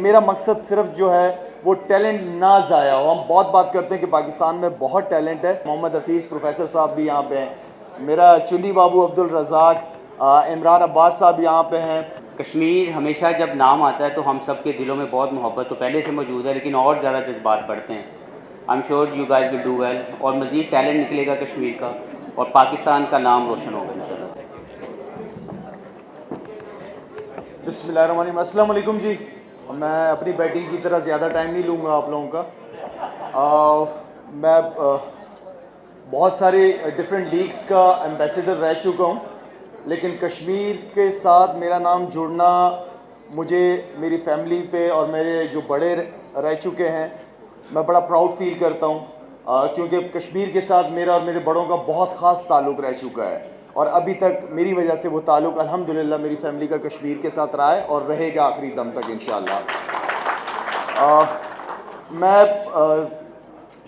मेरा मकसद सिर्फ जो है वो टैलेंट ना ज़ाया हो। हम बहुत बात करते हैं कि पाकिस्तान में बहुत टैलेंट है। मोहम्मद हफीज़ प्रोफेसर साहब भी यहाँ पे हैं, मेरा चुन्नी बाबू अब्दुल रज़ाक, इमरान अब्बास साहब यहाँ पे हैं। कश्मीर हमेशा जब नाम आता है तो हम सब के दिलों में बहुत मोहब्बत तो पहले से मौजूद है, लेकिन और ज़्यादा जज्बात बढ़ते हैं। आई am sure you guys will do well और मज़ीद टैलेंट निकलेगा कश्मीर का और पाकिस्तान का नाम रोशन होगा इंशाल्लाह। बिस्मिल्लाहिर्रहमानिर्रहीम। अस्सलाम वालेकुम जी। मैं अपनी बैटिंग की तरह ज़्यादा टाइम नहीं लूँगा आप लोगों का। मैं बहुत सारे डिफरेंट लीग्स का एम्बेसडर रह चुका हूँ, लेकिन कश्मीर के साथ मेरा नाम जुड़ना मुझे मेरी फैमिली पे और मेरे जो बड़े रह चुके हैं, मैं बड़ा प्राउड फील करता हूँ, क्योंकि कश्मीर के साथ मेरा और मेरे बड़ों का बहुत ख़ास ताल्लुक़ रह चुका है और अभी तक मेरी वजह से वो ताल्लुक़ अल्हम्दुलिल्लाह मेरी फैमिली का कश्मीर के साथ रहा है और रहेगा आखिरी दम तक इंशाअल्लाह। मैं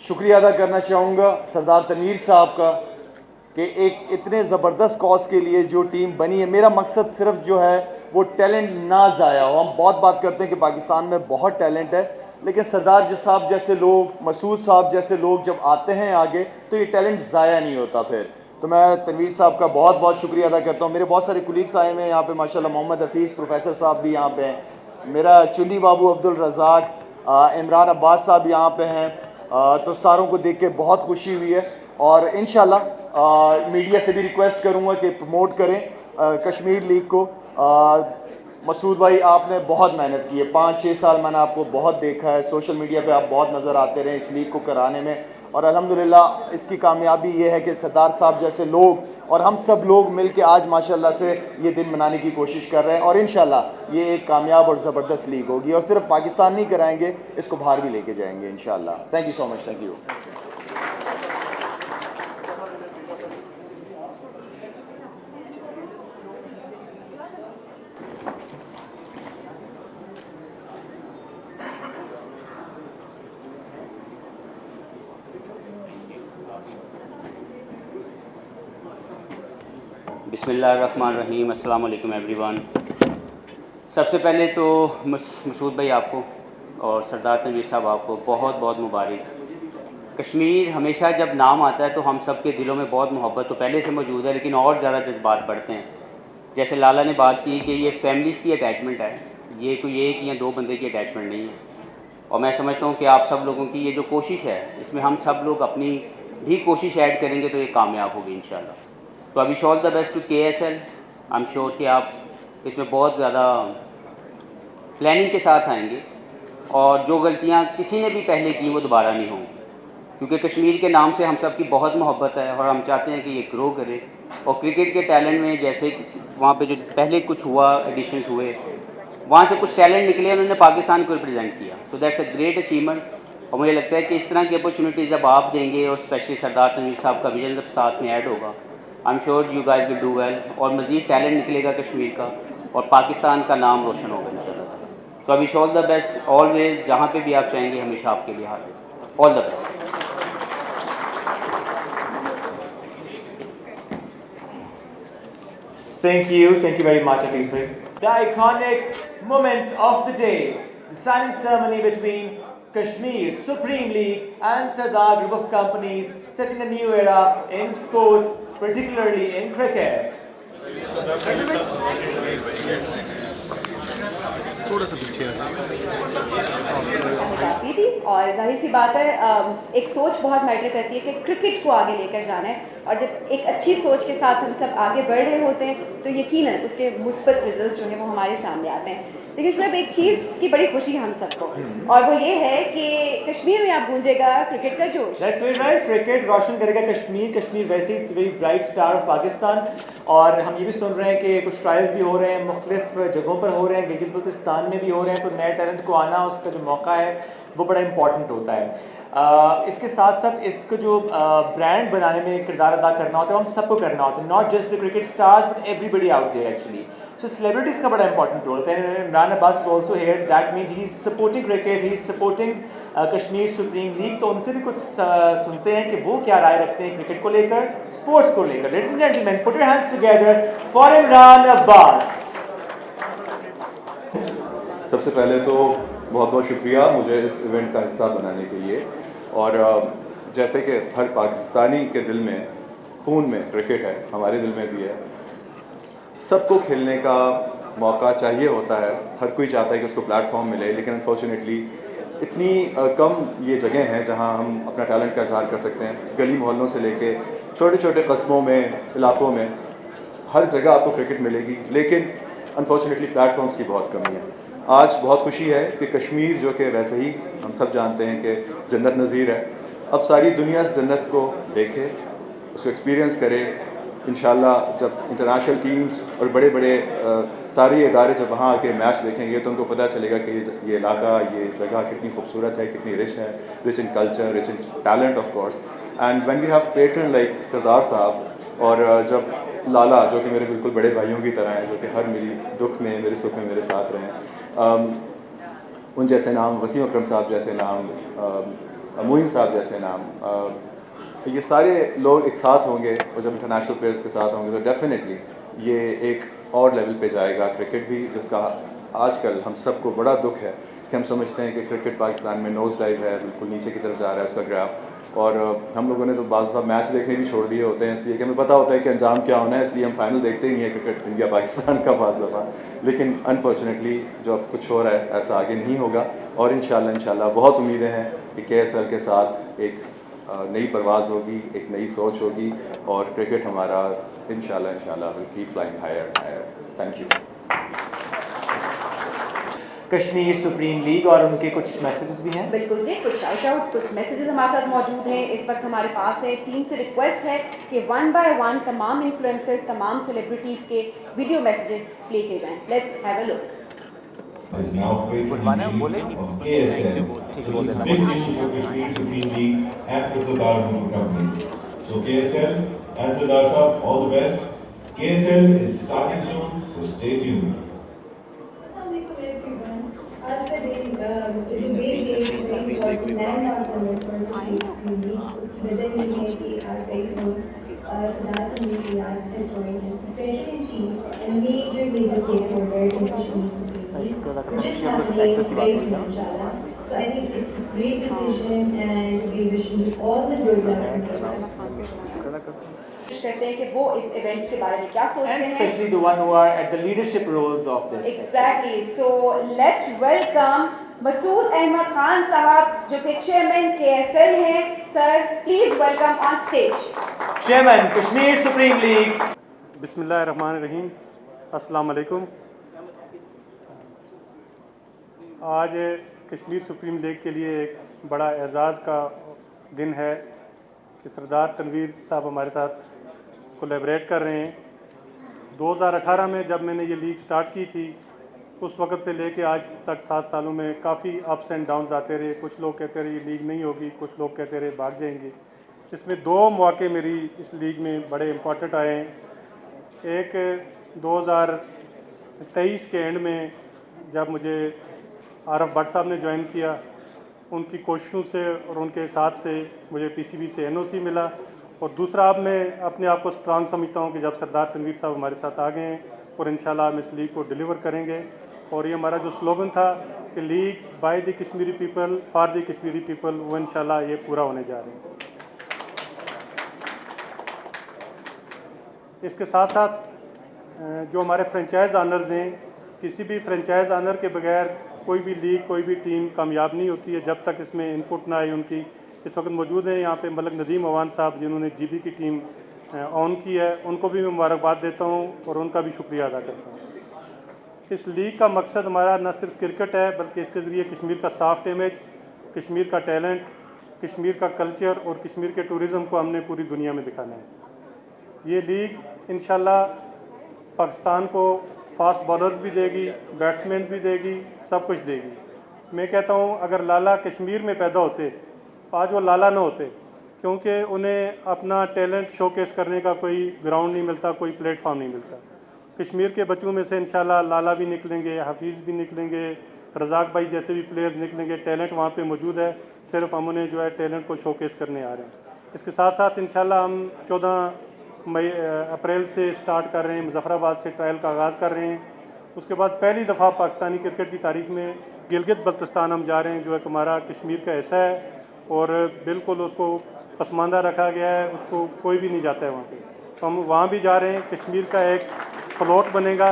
शुक्रिया अदा करना चाहूँगा सरदार तनवीर साहब का कि एक इतने ज़बरदस्त कॉज के लिए जो टीम बनी है। मेरा मकसद सिर्फ जो है वो टैलेंट ना ज़ाया हो। हम बहुत बात करते हैं कि पाकिस्तान में बहुत टैलेंट है, लेकिन सरदार साहब जैसे लोग, मसूद साहब जैसे लोग जब आते हैं आगे तो ये टैलेंट ज़ाया नहीं होता फिर। तो मैं तनवीर साहब का बहुत बहुत शुक्रिया अदा करता हूँ। मेरे बहुत सारे कुलीग्स आए हुए हैं यहाँ पे माशाल्लाह। मोहम्मद हफीज़ प्रोफेसर साहब भी यहाँ पे हैं, मेरा चुन्नी बाबू अब्दुल रज़ाक, इमरान अब्बास साहब यहाँ पे हैं। तो सारों को देख के बहुत खुशी हुई है और इंशाल्लाह मीडिया से भी रिक्वेस्ट करूँगा कि प्रमोट करें कश्मीर लीग को। मसूद भाई आपने बहुत मेहनत की है, 5-6 साल मैंने आपको बहुत देखा है, सोशल मीडिया पे आप बहुत नज़र आते रहे इस लीग को कराने में और अल्हम्दुलिल्लाह इसकी कामयाबी ये है कि सरदार साहब जैसे लोग और हम सब लोग मिल के आज माशाल्लाह से ये दिन मनाने की कोशिश कर रहे हैं और इंशाल्लाह ये एक कामयाब और ज़बरदस्त लीग होगी और सिर्फ पाकिस्तान नहीं कराएंगे, इसको बाहर भी लेके जाएंगे इंशाल्लाह। Thank you so much. Thank you. बिस्मिल्लाहिर्रहमानिर्रहीम। अस्सलाम वालेकुम एवरीवन। सबसे पहले तो मसूद भाई आपको और सरदार तनवीर साहब आपको बहुत बहुत मुबारक। कश्मीर हमेशा जब नाम आता है तो हम सब के दिलों में बहुत मोहब्बत तो पहले से मौजूद है, लेकिन और ज़्यादा जज्बात बढ़ते हैं। जैसे लाला ने बात की कि ये फैमिलीज़ की अटैचमेंट है, ये कोई एक या दो बंदे की अटैचमेंट नहीं है और मैं समझता हूँ कि आप सब लोगों की ये जो कोशिश है इसमें हम सब लोग अपनी भी कोशिश ऐड करेंगे तो ये कामयाब होगी इंशाल्लाह। तो I wish all the best to KSL। I am sure कि आप इसमें बहुत ज़्यादा प्लानिंग के साथ आएंगे और जो गलतियाँ किसी ने भी पहले की वो दोबारा नहीं होंगी, क्योंकि कश्मीर के नाम से हम सब की बहुत मोहब्बत है और हम चाहते हैं कि ये ग्रो करे। और क्रिकेट के टैलेंट में जैसे वहाँ पे जो पहले कुछ हुआ, एडिशंस हुए, वहाँ से कुछ टैलेंट निकले, उन्होंने पाकिस्तान को रिप्रेजेंट किया। So that's a great achievement. और मुझे लगता है कि इस तरह की अपॉर्चुनिटीज़ जब आप देंगे और स्पेशली सरदार तनवीर साहब का विजन जब साथ में ऐड होगा, आई am sure you guys will do well और मज़ीद टैलेंट निकलेगा कश्मीर का और पाकिस्तान का नाम रोशन होगा इंशाल्लाह। तो I wish all the best always, जहाँ पे भी आप चाहेंगे हमेशा आपके लिए हाजिर। All the best. Thank you very much, Hafiz bhai. The iconic moment of the day, the signing ceremony between Kashmir Supreme League and Sardar Group of Companies, setting a new era in sports, particularly in cricket. काफ़ी थी और जाहिर सी बात है एक सोच बहुत matter करती है कि क्रिकेट को आगे लेकर जाना है और जब एक अच्छी सोच के साथ हम सब आगे बढ़ रहे होते हैं तो यकीनन उसके मुस्बत रिजल्ट्स जो हैं वो हमारे सामने आते हैं। लेकिन शुएब, एक चीज़ की बड़ी खुशी है हम सबको और वो ये है कि कश्मीर में आप गूंजेगा क्रिकेट का जोश। That's very right. क्रिकेट रोशन करेगा कश्मीर। कश्मीर वैसे it's very bright star of Pakistan और हम ये भी सुन रहे हैं कि कुछ ट्रायल्स भी हो रहे हैं, मुख्तलिफ जगहों पर हो रहे हैं, गिलगित बल्तिस्तान में भी हो रहे हैं। तो नए टैलेंट को आना, उसका जो मौका है वो बड़ा इंपॉर्टेंट होता है। इसके साथ साथ इसको जो ब्रांड बनाने में किरदार अदा करना होता है, हम सबको करना होता है, not just the cricket stars but everybody out there actually. So celebrities का बड़ा इंपॉर्टेंट रोल होता है। Imran Abbas is also here, that means he is supporting cricket, he is supporting Kashmir supreme league. तो उनसे भी कुछ सुनते हैं कि वो क्या राय रखते हैं क्रिकेट को लेकर, स्पोर्ट्स को लेकर। Ladies and gentleman, put your hands together for Imran Abbas. सबसे पहले तो बहुत बहुत शुक्रिया मुझे इस इवेंट का हिस्सा बनाने के लिए। और जैसे कि हर पाकिस्तानी के दिल में, खून में क्रिकेट है, हमारे दिल में भी है। सबको खेलने का मौका चाहिए होता है, हर कोई चाहता है कि उसको प्लेटफॉर्म मिले, लेकिन अनफॉर्चुनेटली इतनी कम ये जगह हैं जहां हम अपना टैलेंट का इज़हार कर सकते हैं। गली मोहल्लों से लेके छोटे छोटे कस्बों में, इलाकों में, हर जगह आपको क्रिकेट मिलेगी, लेकिन अनफॉर्चुनेटली प्लेटफॉर्म्स की बहुत कमी है। आज बहुत खुशी है कि कश्मीर, जो कि वैसे ही हम सब जानते हैं कि जन्नत नज़ीर है, अब सारी दुनिया इस जन्नत को देखे, उसको एक्सपीरियंस करे। इंशाल्लाह जब इंटरनेशनल टीम्स और बड़े बड़े सारे इदारे जब वहाँ आके मैच देखेंगे तो उनको पता चलेगा कि ये इलाका, ये जगह कितनी खूबसूरत है, कितनी rich in culture, rich in talent of course. And when we have patron like Sardar sahab, और जब लाला, जो कि मेरे बिल्कुल बड़े भाइयों की तरह हैं, जो कि हर मेरी दुख में, मेरे सुख में मेरे साथ रहें, उन जैसे नाम, वसीम अकरम साहब जैसे नाम, मोइन साहब जैसे नाम, ये सारे लोग एक साथ होंगे और जब इंटरनेशनल प्लेयर्स के साथ होंगे तो डेफिनेटली ये एक और लेवल पे जाएगा क्रिकेट भी, जिसका आजकल हम सबको बड़ा दुख है कि हम समझते हैं कि क्रिकेट पाकिस्तान में नोज डाइव है, बिल्कुल नीचे की तरफ जा रहा है उसका ग्राफ। और हम लोगों ने तो बाज़ दफ़ा मैच देखने भी छोड़ दिए होते हैं, इसलिए कि हमें पता होता है कि अंजाम क्या होना है, इसलिए हम फाइनल देखते ही नहीं है क्रिकेट इंडिया पाकिस्तान का बाज़ दफ़ा। लेकिन अनफॉर्चुनेटली जो अब कुछ हो रहा है ऐसा आगे नहीं होगा, और इंशाल्लाह बहुत उम्मीदें हैं कि KSL के साथ एक नई परवाज़ होगी, एक नई सोच होगी, और क्रिकेट हमारा इंशाल्लाह will keep flying higher higher. Thank you. Kashmir supreme league और उनके कुछ मैसेजेस भी हैं। बिल्कुल जी, कुछ शाउट आउट्स, कुछ मैसेजेस हमारे साथ मौजूद हैं इस वक्त हमारे पास है। टीम से रिक्वेस्ट है कि 1 बाय 1 तमाम इन्फ्लुएंसर्स, तमाम सेलिब्रिटीज़ के वीडियो मैसेजेस प्ले किए जाएं। Let's have a look. is now patron in chief of KSL. So this is big news for Kashmir Supreme League and for Sardar Group of Companies. So KSL and Sardar Sahab, all the best. KSL is starting soon, so stay tuned. Assalamualaikum everyone. आज का दिन is a very day, very important landmark for Supreme League. उसकी वजह ये है कि our very own Sardar Riaz has joined as the patron-in-chief and major stakeholder in Kashmir Supreme League, which is happening very soon, inshallah. So I think it's a great decision and we wish you all the good luck in KSL. कोशिश करते हैं कि वो इस event के बारे में क्या सोच And रहे हैं। especially the one who are at the leadership roles of this. Exactly. So let's welcome Masood Ahmad Khan साहब, जो कि चेयरमैन KSL हैं। Sir, please welcome on stage. Chairman, Kashmir Supreme League. बिस्मिल्लाहिर्रहमानिर्रहीम, अस्सलाम वालेकुम। आज कश्मीर सुप्रीम लीग के लिए एक बड़ा एजाज़ का दिन है कि सरदार तनवीर साहब हमारे साथ कोलैबोरेट कर रहे हैं। 2018 में जब मैंने ये लीग स्टार्ट की थी, उस वक़्त से लेके आज तक 7 सालों में काफ़ी अप्स एंड डाउन्स आते रहे। कुछ लोग कहते रहे ये लीग नहीं होगी, कुछ लोग कहते रहे भाग जाएंगे। इसमें 2 मौके मेरी इस लीग में बड़े इम्पोर्टेंट आए हैं। एक 2023 के एंड में जब मुझे आरफ भट्ट साहब ने ज्वाइन किया, उनकी कोशिशों से और उनके साथ से मुझे PCB से NOC मिला। और दूसरा, अब मैं अपने आप को स्ट्रांग समझता हूँ कि जब सरदार तनवीर साहब हमारे साथ आ गए हैं और इंशाल्लाह हम इस लीग को डिलीवर करेंगे। और ये हमारा जो स्लोगन था कि league by the Kashmiri people for the Kashmiri people, वो इंशाल्लाह ये पूरा होने जा रहे हैं। इसके साथ साथ जो हमारे फ्रेंचाइज ऑनर्स हैं, किसी भी फ्रेंचाइज ऑनर के बगैर कोई भी लीग, कोई भी टीम कामयाब नहीं होती है जब तक इसमें इनपुट ना आए उनकी। इस वक्त मौजूद हैं यहाँ पे मलक नदीम अवान साहब, जिन्होंने GB की टीम ऑन की है, उनको भी मैं मुबारकबाद देता हूँ और उनका भी शुक्रिया अदा करता हूँ। इस लीग का मकसद हमारा न सिर्फ क्रिकेट है, बल्कि इसके ज़रिए कश्मीर का सॉफ्ट इमेज, कश्मीर का टैलेंट, कश्मीर का कल्चर और कश्मीर के टूरिज़म को हमने पूरी दुनिया में दिखाना है। ये लीग इंशाल्लाह पाकिस्तान को फास्ट बॉलर्स भी देगी, बैट्समैन भी देगी, सब कुछ देगी। मैं कहता हूँ अगर लाला कश्मीर में पैदा होते, आज वो लाला ना होते, क्योंकि उन्हें अपना टैलेंट शोकेस करने का कोई ग्राउंड नहीं मिलता, कोई प्लेटफॉर्म नहीं मिलता। कश्मीर के बच्चों में से इंशाल्लाह लाला भी निकलेंगे, हफीज़ भी निकलेंगे, रज़ाक भाई जैसे भी प्लेयर्स निकलेंगे। टैलेंट वहाँ पे मौजूद है, सिर्फ हम उन्हें जो है टैलेंट को शोकेस करने आ रहे हैं। इसके साथ साथ इंशाल्लाह हम 14 अप्रैल से स्टार्ट कर रहे हैं, मुजफ्फराबाद से ट्रायल का आगाज़ कर रहे हैं। उसके बाद पहली दफ़ा पाकिस्तानी क्रिकेट की तारीख में गिलगित बल्तिस्तान हम जा रहे हैं, जो एक हमारा कश्मीर का हिस्सा है और बिल्कुल उसको पसमानदा रखा गया है, उसको कोई भी नहीं जाता है वहाँ पे। तो हम वहाँ भी जा रहे हैं। कश्मीर का एक फ्लोट बनेगा,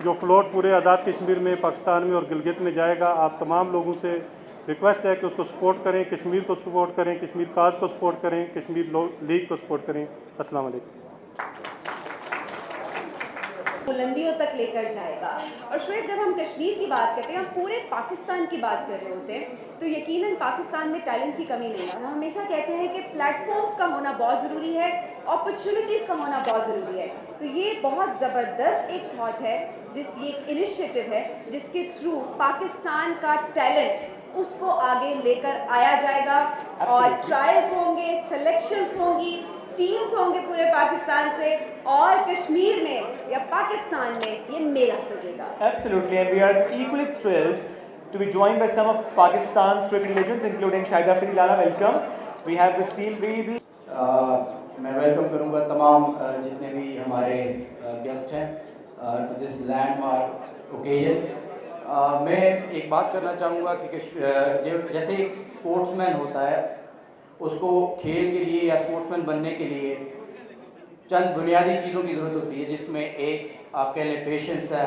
जो फ्लोट पूरे आज़ाद कश्मीर में, पाकिस्तान में और गिलगित में जाएगा। आप तमाम लोगों से रिक्वेस्ट है कि उसको सपोर्ट करें, कश्मीर को सपोर्ट करें, कश्मीर काज को सपोर्ट करें, कश्मीर लीग को सपोर्ट करें। अस्सलाम वालेकुम। बुलंदियों तक लेकर जाएगा। और शुएब, जब हम कश्मीर की बात करते हैं, हम पूरे पाकिस्तान की बात कर रहे होते हैं, तो यकीनन पाकिस्तान में टैलेंट की कमी नहीं है। हम हमेशा कहते हैं कि प्लेटफॉर्म्स का होना बहुत ज़रूरी है, अपॉर्चुनिटीज़ का होना बहुत ज़रूरी है। तो ये बहुत ज़बरदस्त एक थॉट है, ये एक इनिशिएटिव है जिसके थ्रू पाकिस्तान का टैलेंट उसको आगे लेकर आया जाएगा। और ट्रायल्स होंगे, सिलेक्शंस होंगी, टीम्स होंगे पूरे पाकिस्तान से, और कश्मीर में या पाकिस्तान में ये मेला सजेगा। Absolutely, and we are equally thrilled to be joined by some of Pakistan's cricket legends, including Shahid Afridi Lala. Welcome. We have Wasim. मैं वेलकम करूंगा तमाम जितने भी हमारे गेस्ट हैं टू दिस लैंडमार्क ओकेजन। मैं एक बात करना चाहूँगा कि जैसे एक स्पोर्ट्समैन होता है, उसको खेल के लिए या स्पोर्ट्समैन बनने के लिए चंद बुनियादी चीज़ों की ज़रूरत होती है, जिसमें एक आप कह लें पेशेंस है,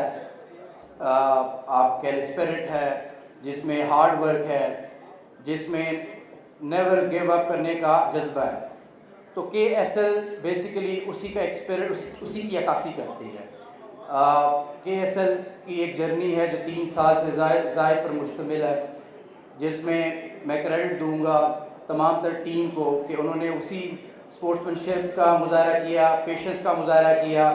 आप कह लें स्पिरिट है, जिसमें हार्ड वर्क है, जिसमें नेवर गिव अप करने का जज्बा है। तो KSL बेसिकली उसी का एक्सपेरिट उसी की अक्कासी करती है। KSL की एक जर्नी है जो 3 साल से ज़ायद पर मुश्तमिल है, जिसमें मैं क्रेडिट दूंगा तमाम तर टीम को कि उन्होंने उसी स्पोर्ट्समैनशिप का मुजाहरा किया, पेशेंस का मुजाहरा किया,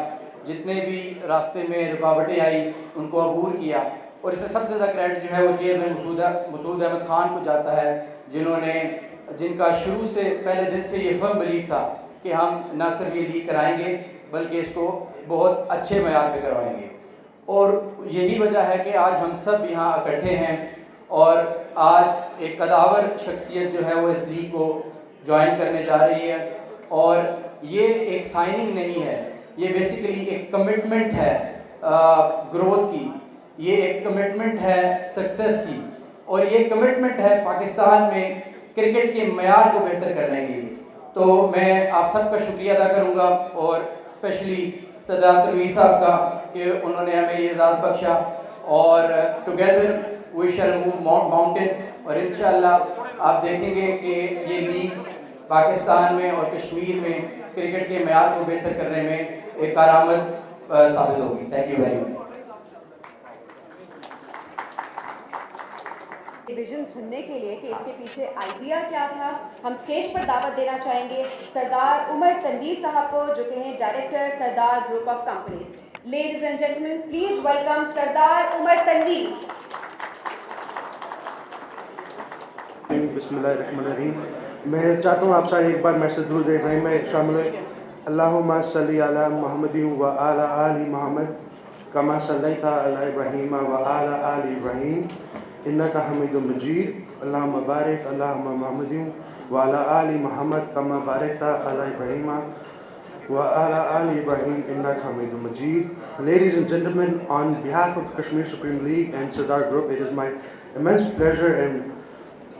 जितने भी रास्ते में रुकावटें आई उनको अबूर किया। और इसमें सबसे ज़्यादा क्रेडिट जो है वो चेयरमैन मसूद अहमद ख़ान को जाता है, जिनका शुरू से पहले दिन से ये फर्म बिलीव था कि हम न सिर्फ ये लीग कराएंगे बल्कि इसको बहुत अच्छे मयार पे करवाएंगे। और यही वजह है कि आज हम सब यहाँ इकट्ठे हैं और आज एक कदावर शख्सियत जो है वो इस लीग को ज्वाइन करने जा रही है। और ये एक साइनिंग नहीं है, ये बेसिकली एक कमिटमेंट है ग्रोथ की, ये एक कमिटमेंट है सक्सेस की, और ये कमिटमेंट है पाकिस्तान में क्रिकेट के मयार को बेहतर करने की। तो मैं आप सबका शुक्रिया अदा करूँगा और स्पेशली सरदार तनवीर साहब का कि उन्होंने हमें ये एजाज़ बख्शा, और together we shall move mountains. और इंशाअल्लाह आप देखेंगे कि ये लीग पाकिस्तान में और कश्मीर में क्रिकेट के मयार को बेहतर करने में एक कारआमद साबित होगी। Thank you very much. Vision सुनने के लिए कि इसके पीछे आइडिया क्या था, हम स्टेज पर दावत देना चाहेंगे सरदार उमर तनवीर साहब को, जो कि हैं director Sardar group of companies. Ladies and gentleman, please welcome Sardar Umar Tanveer. बिस्मिल्लाहिर्रहमानिर्रहीम। मैं चाहता हूँ आप सारे एक बार मैसेज दुरूद इब्राहिम में शामिल हैं। अल्लाहुम्मा सल्ली अला मुहम्मदिन व अला आलि मुहम्मद कमा सल्लैता अला इब्राहीम व अला आलि इब्राहीम इन्नका हमीदुम मजीद। अल्लाहुम्मा बारिक अला मुहम्मदिन व अला आलि मुहम्मद कमा बारकता अला इब्राहीम व अला आलि इब्राहीम इन्नका हमीदुम मजीद। Ladies and gentlemen, on behalf of the Kashmir Supreme League and Sardar Group, it is my immense pleasure and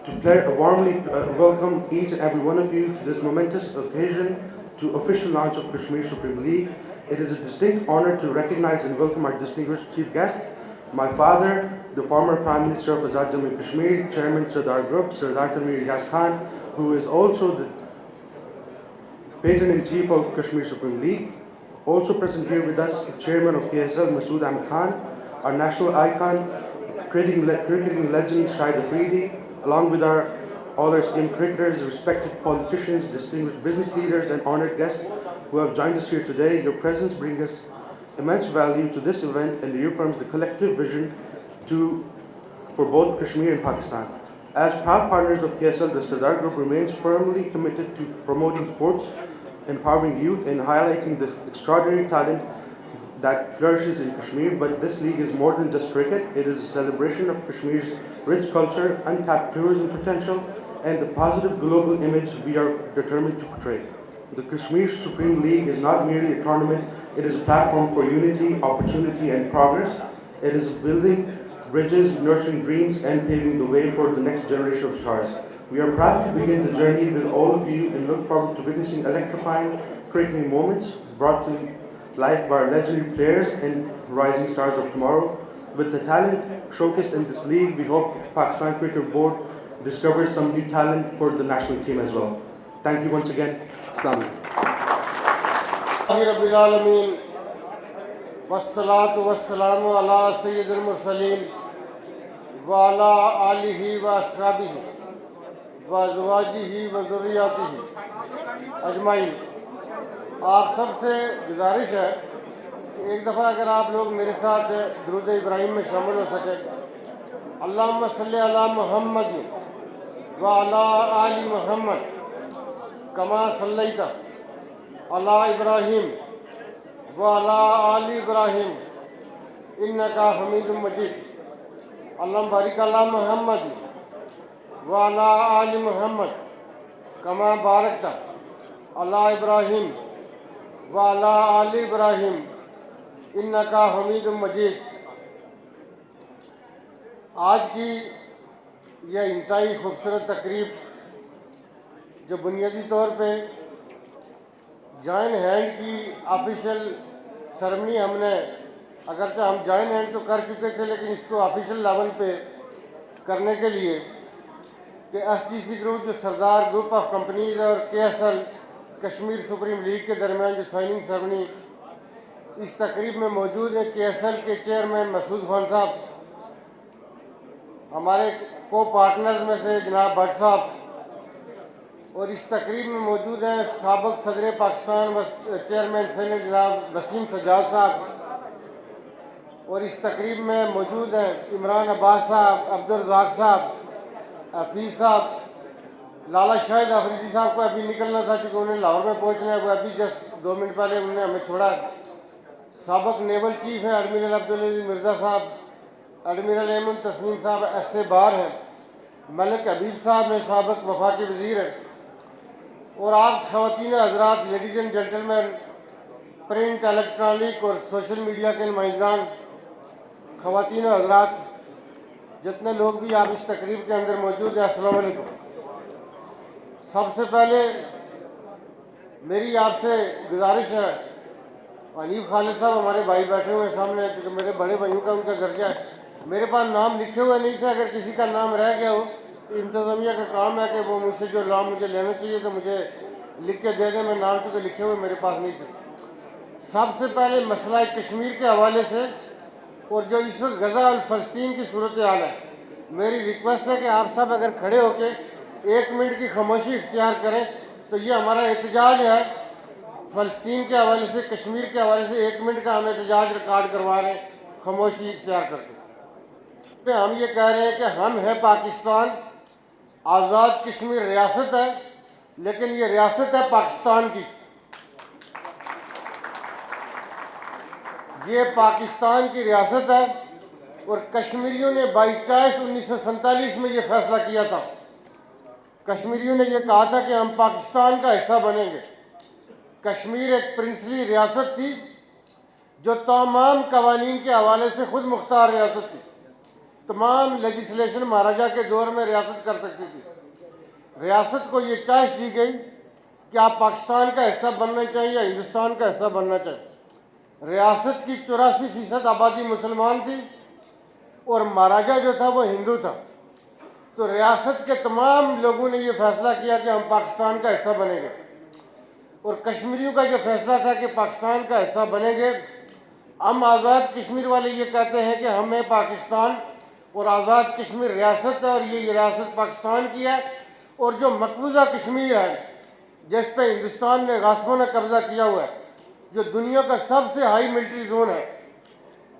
to warmly welcome each and every one of you to this momentous occasion to official launch of Kashmir Supreme League. It is a distinct honor to recognize and welcome our distinguished chief guest, my father, the former Prime Minister of Azad Jammu Kashmir, Chairman Sardar Group, Sardar Tanveer Yas Khan, who is also the patron-in-chief of Kashmir Supreme League. Also present here with us is Chairman of KSL, Masood Ahmed Khan, our national icon, cricketing legend Shahid Afridi, along with all our esteemed cricketers, respected politicians, distinguished business leaders, and honored guests who have joined us here today. Your presence brings us immense value to this event and reaffirms the collective vision for both Kashmir and Pakistan. As proud partners of KSL, the Sardar Group remains firmly committed to promoting sports, empowering youth, and highlighting the extraordinary talent that flourishes in Kashmir. But this league is more than just cricket. It is a celebration of Kashmir's rich culture, untapped tourism potential, and the positive global image we are determined to portray. The Kashmir Supreme League is not merely a tournament, it is a platform for unity, opportunity, and progress. It is building bridges, nurturing dreams, and paving the way for the next generation of stars. We are proud to begin the journey with all of you and look forward to witnessing electrifying cricket moments brought to life by our legendary players and rising stars of tomorrow. With the talent showcased in this league, we hope Pakistan Cricket Board discovers some new talent for the national team as well. Thank you once again. Assalamu alaikum. Rabbil Alameen wassalatu wassalamu ala sayyidil mursalin wa ala alihi wa ashabihi व अज़वाजिही व ज़ुर्रिय्यातिही अजमाइन। आप सबसे गुजारिश है कि एक दफ़ा अगर आप लोग मेरे साथ दुरूद इब्राहिम में शामिल हो सके। अल्लाहुम्मा सल्ली अला मुहम्मद व अला आलि मुहम्मद कमा सल्लैता अला इब्राहिम व अला आलि इब्राहिम इन्नका हमीदुम मजीद। अल्लाहुम्मा बारिक अला मुहम्मद वाला आलि मुहम्मद कमा बारकता अला इब्राहिम वाला आलि इब्राहिम इन्नका हमीदुम मजीद। आज की यह इंतहाई खूबसूरत तकरीब जो बुनियादी तौर पे जॉइन हैंड की ऑफिशियल सरमनी हमने अगरचे हम जॉइन हैंड तो कर चुके थे, लेकिन इसको ऑफिशियल लेवल पे करने के लिए कि SGC ग्रुप जो सरदार ग्रुप ऑफ कंपनीज और KSL कश्मीर सुप्रीम लीग के दरमियान जो साइनिंग सेरेमनी इस तकरीब में मौजूद हैं। KSL के चेयरमैन मसूद खान साहब, हमारे को पार्टनर्स में से जनाब भट्ट साहब, और इस तकरीब में मौजूद हैं साबिक सदर पाकिस्तान व चेयरमैन सेनेट जनाब वसीम सज्जाद साहब, और इस तकरीब में मौजूद हैं इमरान अब्बास साहब, अब्दुल रज़ाक साहब, हफीज़ साहब, लाला शाहिद अफरीदी साहब को अभी निकलना था क्योंकि उन्हें लाहौर में पहुंचना है, वो अभी जस्ट 2 मिनट पहले उन्होंने हमें छोड़ा। साबिक नेवल चीफ है एडमिरल अब्दुल अजीज मिर्ज़ा साहब, एडमिरल एमन तस्नीम साहब ऐसे बार हैं, मलिक हबीब साहब हैं साबिक वफाकी वज़ीर हैं, और आप ख़वातीन हज़रात, ladies and gentleman, print, electronic और सोशल मीडिया के नुमाइंदान, ख़वातीन हज़रात, जितने लोग भी आप इस तकरीब के अंदर मौजूद हैं, अस्सलाम वालेकुम। सबसे पहले मेरी आपसे गुजारिश है, अनीफ खालिद साहब हमारे भाई बैठे हुए हैं सामने, क्योंकि मेरे बड़े भाइयों का उनका दर्जा है, मेरे पास नाम लिखे हुए नहीं थे, अगर किसी का नाम रह गया हो तो इंतज़ामिया का काम है कि वो मुझसे जो नाम मुझे लेना चाहिए तो मुझे लिख के दे दें। मैं नाम चूँकि लिखे हुए मेरे पास नहीं थे। सबसे पहले मसला कश्मीर के हवाले से और जो इस वक्त गज़ा और फ़लस्तीन की सूरत हाल है, मेरी रिक्वेस्ट है कि आप सब अगर खड़े होकर 1 मिनट की खामोशी इख्तियार करें, तो ये हमारा एहतजाज है फ़लस्तीन के हवाले से, कश्मीर के हवाले से 1 मिनट का हम एहतजाज रिकॉर्ड करवा रहे हैं खामोशी इख्तियार करके। हम ये कह रहे हैं कि हम हैं पाकिस्तान, आज़ाद कश्मीर रियासत है, लेकिन ये रियासत है पाकिस्तान की। ये पाकिस्तान की रियासत है और कश्मीरियों ने बाई चॉइस 1947 में ये फैसला किया था। कश्मीरियों ने ये कहा था कि हम पाकिस्तान का हिस्सा बनेंगे। कश्मीर एक प्रिंसली रियासत थी जो तमाम कवानीन के हवाले से खुद मुख्तार रियासत थी, तमाम लेजिस्लेशन महाराजा के दौर में रियासत कर सकती थी। रियासत को ये चॉइस दी गई कि आप पाकिस्तान का हिस्सा बनना चाहिए या हिंदुस्तान का हिस्सा बनना चाहिए। रियासत की 84% आबादी मुसलमान थी और महाराजा जो था वो हिंदू था, तो रियासत के तमाम लोगों ने ये फैसला किया कि हम पाकिस्तान का हिस्सा बनेंगे, और कश्मीरियों का जो फैसला था कि पाकिस्तान का हिस्सा बनेंगे। हम आज़ाद कश्मीर वाले ये कहते हैं कि हमें पाकिस्तान और आज़ाद कश्मीर रियासत है और ये रियासत पाकिस्तान की है, और जो मकबूजा कश्मीर है जिस पे हिंदुस्तान ने गासबाना कब्ज़ा किया हुआ है, जो दुनिया का सबसे हाई मिलिट्री जोन है,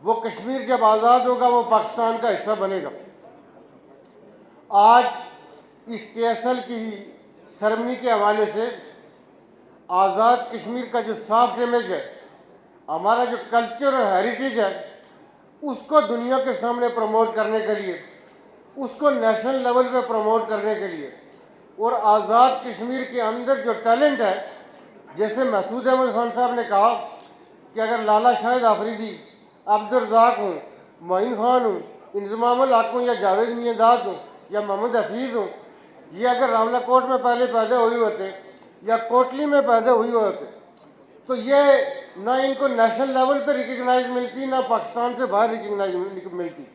वो कश्मीर जब आज़ाद होगा वो पाकिस्तान का हिस्सा बनेगा। आज इस KSL की सेरेमनी के हवाले से आज़ाद कश्मीर का जो सॉफ्ट इमेज है, हमारा जो कल्चर और हेरिटेज है, उसको दुनिया के सामने प्रमोट करने के लिए, उसको नेशनल लेवल पे प्रमोट करने के लिए, और आज़ाद कश्मीर के अंदर जो टैलेंट है, जैसे मसूद अहमद खान साहब ने कहा कि अगर लाला शाहिद अफरीदी, अब्दुल रज़ाक हूँ, मोइन खान हूँ, इंजमामुल हक हूँ या जावेद मियांदाद हूँ या मोहम्मद हफीज़ हूँ, ये अगर रावलाकोट में पहले पैदा हुए होते या कोटली में पैदा हुए होते तो ये ना इनको नेशनल लेवल पे रिकग्नाइज मिलती, ना पाकिस्तान से बाहर रिकग्नाइज मिलती।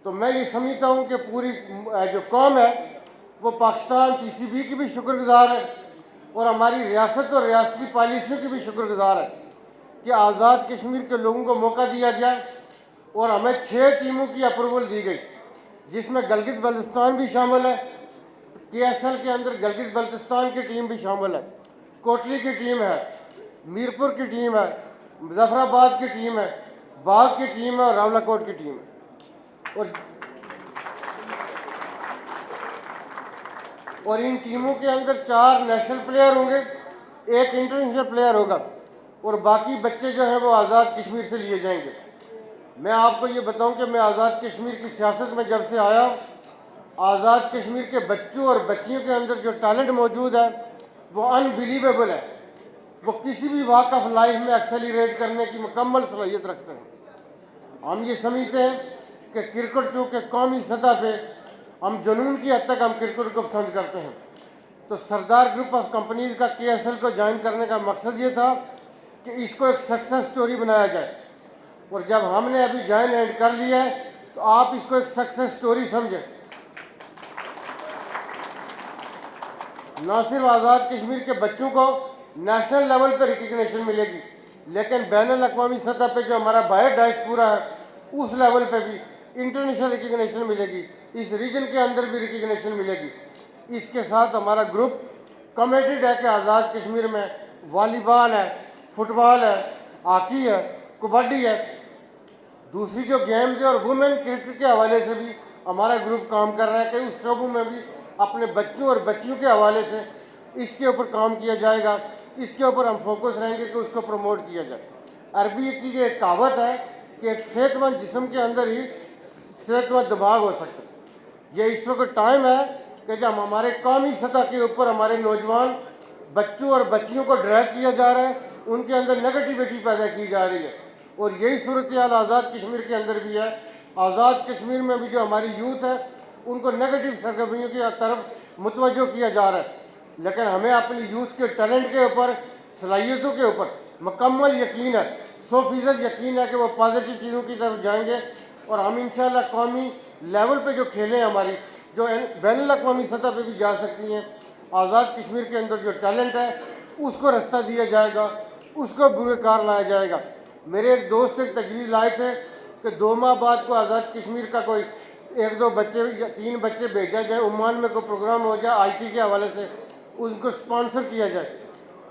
तो मैं ये समझता हूँ कि पूरी जो कौम है वो पाकिस्तान पीसीबी की भी शुक्रगुजार है और हमारी रियासत और रियासती पॉलिसियों की भी शुक्रगुजार है कि आज़ाद कश्मीर के लोगों को मौका दिया गया और हमें 6 टीमों की अप्रूवल दी गई, जिसमें गलगित बल्तिस्तान भी शामिल है। KSL के अंदर गलगित बल्तिस्तान की टीम भी शामिल है, कोटली की टीम है, मीरपुर की टीम है, मुजफ्फराबाद की टीम है, बाग की टीम है और रावलाकोट की टीम है। और इन टीमों के अंदर 4 नेशनल प्लेयर होंगे, 1 इंटरनेशनल प्लेयर होगा और बाकी बच्चे जो हैं वो आज़ाद कश्मीर से लिए जाएंगे। मैं आपको ये बताऊं कि मैं आज़ाद कश्मीर की सियासत में जब से आया, आज़ाद कश्मीर के बच्चों और बच्चियों के अंदर जो टैलेंट मौजूद है वो अनबिलीवेबल है। वो किसी भी वॉक ऑफ लाइफ में एक्सेलरेट करने की मुकम्मल सलाहियत रखते हैं। हम ये समझते हैं कि क्रिकेट चूँकि कौमी सतह पे हम जुनून की हद तक हम क्रिकेट को पसंद करते हैं, तो सरदार ग्रुप ऑफ कंपनीज़ का KSL को ज्वाइन करने का मकसद ये था कि इसको एक सक्सेस स्टोरी बनाया जाए। और जब हमने अभी ज्वाइन एंड कर लिया है तो आप इसको एक सक्सेस स्टोरी समझें। न सिर्फ आज़ाद कश्मीर के बच्चों को नेशनल लेवल पर रिकग्निशन मिलेगी, लेकिन बैनुल अक़वामी सतह पे जो हमारा बाहर डायस्पोरा है उस लेवल पे भी इंटरनेशनल रिकग्निशन मिलेगी, इस रीजन के अंदर भी रिकग्निशन मिलेगी। इसके साथ हमारा ग्रुप कमिटेड है कि आज़ाद कश्मीर में वॉलीबॉल है, फुटबॉल है, हॉकी है, कबड्डी है, दूसरी जो गेम्स है और वुमेन क्रिकेट के हवाले से भी हमारा ग्रुप काम कर रहा है कि उस शोबों में भी अपने बच्चों और बच्चियों के हवाले से इसके ऊपर काम किया जाएगा। इसके ऊपर हम फोकस रहेंगे कि उसको प्रमोट किया जाए। अरबी की एक कहावत है कि एक सेहतमंद जिस्म के अंदर ही सेहतमंद दिमाग हो सकता है। ये इस वक्त टाइम है कि जब हमारे कौमी सतह के ऊपर हमारे नौजवान बच्चों और बच्चियों को ड्रैग किया जा रहा है, उनके अंदर नेगेटिविटी पैदा की जा रही है और यही सूरत हाल आज़ाद कश्मीर के अंदर भी है। आज़ाद कश्मीर में भी जो हमारी यूथ है उनको नेगेटिव सरगर्मियों की तरफ मुतवज्जो किया जा रहा है, लेकिन हमें अपनी यूथ के टैलेंट के ऊपर, सलाहियतों के ऊपर मुकम्मल यकीन है, 100% यकीन है कि वो पॉजिटिव चीज़ों की तरफ जाएंगे और हम इंशाल्लाह कौमी लेवल पे जो खेलें हमारी जो बैनुल अक़वामी सतह पे भी जा सकती हैं, आज़ाद कश्मीर के अंदर जो टैलेंट है उसको रास्ता दिया जाएगा, उसको बुरकार लाया जाएगा। मेरे एक दोस्त एक तजवीज़ लाए थे कि 2 माह बाद को आज़ाद कश्मीर का कोई 1-2 बच्चे या 3 बच्चे भेजा जाए, ओमान में कोई प्रोग्राम हो जाए IT के हवाले से, उनको स्पॉन्सर किया जाए।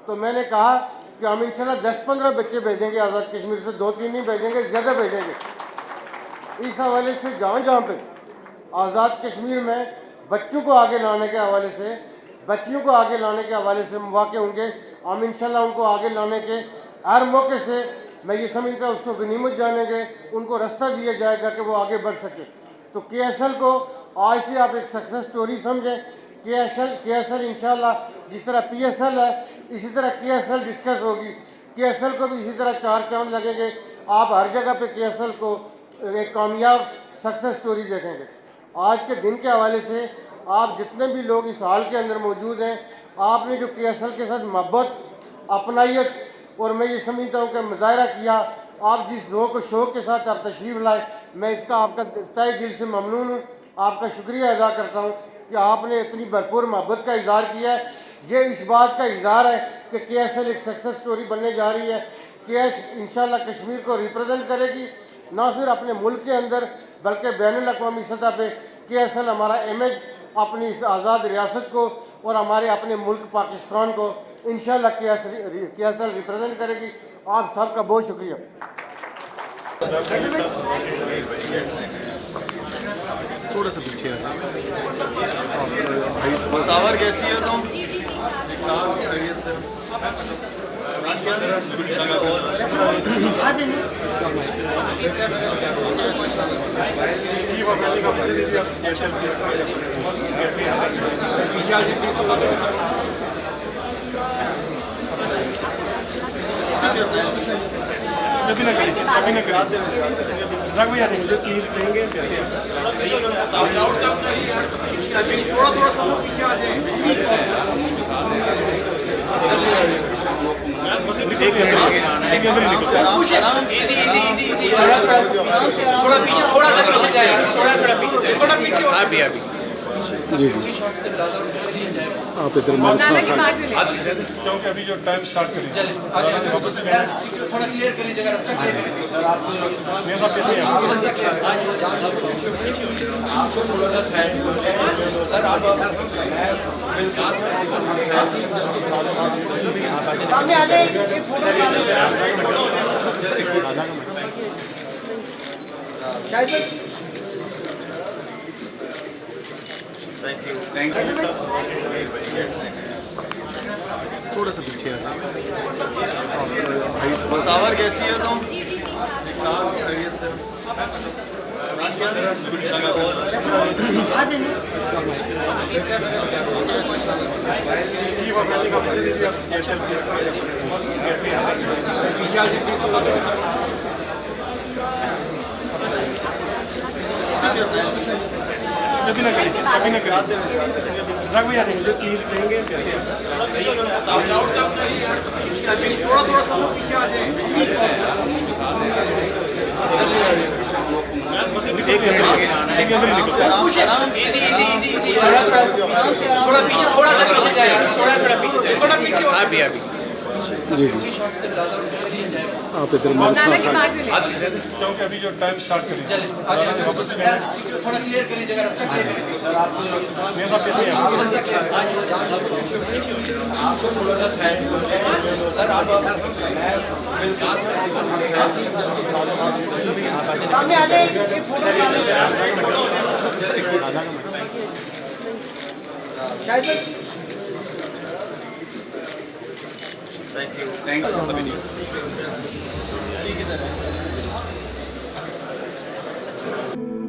तो मैंने कहा कि हम इंशाल्लाह 10-15 बच्चे भेजेंगे आज़ाद कश्मीर से, 2-3 नहीं भेजेंगे, ज़्यादा भेजेंगे। इस हवाले से जहाँ पे आज़ाद कश्मीर में बच्चों को आगे लाने के हवाले से, बच्चियों को आगे लाने के हवाले से मौके होंगे, हम इंशाल्लाह उनको आगे लाने के हर मौके से मैं ये समझता हूँ उसको गनीमत जानेंगे, उनको रास्ता दिया जाएगा कि वो आगे बढ़ सके। तो KSL को आज से आप एक सक्सेस स्टोरी समझें। KSL इंशाल्लाह जिस तरह PSL है इसी तरह KSL डिस्कस होगी, KSL को भी इसी तरह 4 चांद लगेंगे। आप हर जगह पे KSL को एक कामयाब सक्सेस स्टोरी देखेंगे। आज के दिन के हवाले से आप जितने भी लोग इस हाल के अंदर मौजूद हैं, आपने जो KSL के साथ मोहब्बत, अपनाइत और मैं ये समझता हूँ कि मुजाहरा किया, आप जिस ज़ौक़ शौक़ के साथ आप तशरीफ़ लाए, मैं इसका आपका तहे दिल से ममनून हूँ, आपका शुक्रिया अदा करता हूँ कि आपने इतनी भरपूर मोहब्बत का इज़हार किया है। ये इस बात का इज़हार है कि KSL एक सक्सेस स्टोरी बनने जा रही है। इंशाल्लाह कश्मीर को रिप्रेजेंट करेगी, ना सिर्फ अपने मुल्क के अंदर बल्कि बैनुल अक़वामी सतह पे KSL हमारा इमेज अपनी इस आज़ाद रियासत को और हमारे अपने मुल्क पाकिस्तान को इंशाल्लाह KSL रिप्रेजेंट करेगी। आप सबका बहुत शुक्रिया। थोड़ा सा पीछे मुतावर कैसी हो तुम? खैरियत से? थोड़ा पीछे, थोड़ा सा पीछे जाए, थोड़ा पीछे जाए, थोड़ा पीछे अभी जी जी आप इधर मेरे साथ क्योंकि अभी जो टाइम स्टार्ट करें थोड़ा क्लियर करिए जगह, रास्ता क्लियर करिए। मेरे साथ कैसे हैं सर आप सामने आ जाए, एक फोटो शायद थैंक यू थोड़ा सा पीछे मुस्तावर कैसी हो तुम? ठीक ठाक खैरियत से? थोड़ा पीछे, थोड़ा सा पीछे जाए, थोड़ा पीछे जाए, थोड़ा पीछे अभी जी जी आप इधर मेरे साथ क्योंकि अभी जो टाइम स्टार्ट करें थोड़ा क्लियर करिए जगह, रास्ता क्लियर करिए। मेरे साथ कैसे हैं सर आप सामने आ जाए, एक फोटो शायद थैंक यू